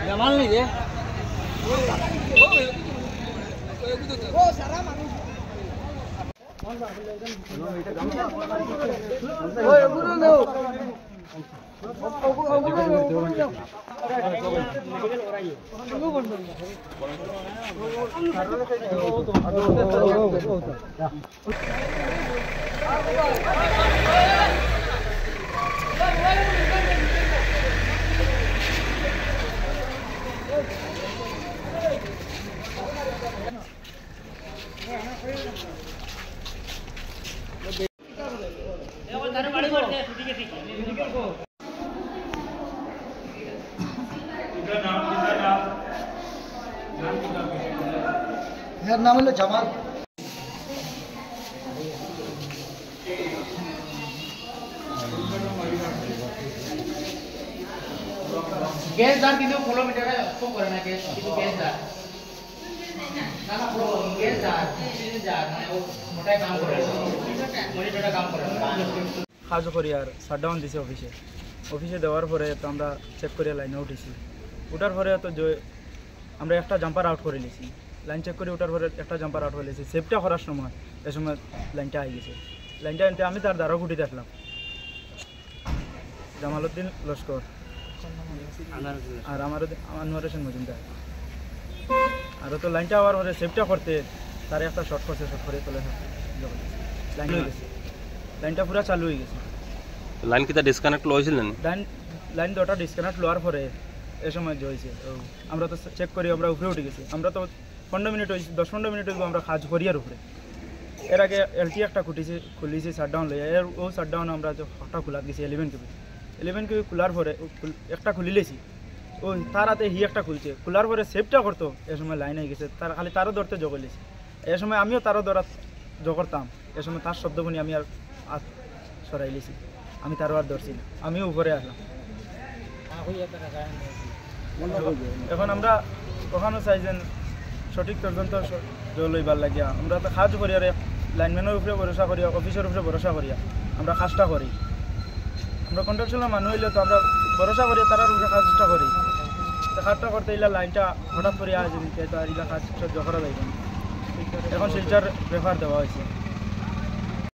Jamal ni dia. Oh, sarah manusia. Oh, guru no. यार नाम है जमाल गैस दार कितने किलोमीटर है उसको करना है कितने गैस दार ना ना प्रो गैस दार वो मोटा काम कर रहा है मोटा काम कर रहा है खाजो करियार शटडाउन दिसे ऑफिसे देवार परे तो আমরা চেক করে লাইনে উঠেছি উঠার পরে তো যে আমরা একটা জাম্পার আউট করে নিয়েছি লাইন চেক করে উঠার পরে একটা জাম্পার আউট হয়ে গেছে সেফটা করার সময় এই সময় লাইনটা আই গেছে লাইনটা এনতে আমি তার দ্বারা গুটি দেখলাম জামালউদ্দিন লস্কর আর আমার আনোয়ার হোসেন মজুমদার আর তো লাইনটা আওয়ার পরে সেফটা করতে তার একটা শর্ট করছে শর্ট করে তোলে লাইন হয়ে গেছে লাইনটা পুরো চালু হয়ে গেছে লাইন কিটা ডিসকানেক্ট হয়েছিল লাইন দুটো ডিসকানেক্ট হওয়ার পরে এই সময় হয়েছে আমরা তো চেক করি আমরা উপরে উঠে গেছি আমরা তো 15 মিনিট হয়েছে 10-15 মিনিট আমরা কাজ করিয়ার উপরে এর আগে এলটি একটা খুলিছি শাটডাউন লইয়া এর ও শাটডাউন আমরা হঠাৎ খোলাত গেছি 11 কেবি খোলার পরে একটা খুলি লেছি ও তার হাতে হি একটা খুলছে খোলার পরে সেফটা করতো এই সময় লাইন হয়ে গেছে তার খালি তারও ধরতে জগ লেছি এই সময় আমিও তারও ধরা জগ করতাম এই সময় তার শব্দ শুনি আমি আর হাত সরাই লেছি আমি তারও আর ধরছি না আমিও উপরে আসলাম এখন আমরা কখনো চাইছেন সঠিক তদন্ত লইবার লাগিয়া আমরা তো কাজ করি আর লাইনম্যানের উপরে ভরসা করি অফিসের উপরে ভরসা করিয়া আমরা কাজটা করি আমরা কন্ট্রাকচুয়াল মানুষ হইলে তো আমরা ভরসা করি তার উপরে কাজটা করি কাজটা করতে এলে লাইনটা হঠাৎ করে আসে তো আর এগুলা কাজ সহ্য করা যাইবে এখন শিলচার রেফার দেওয়া হয়েছে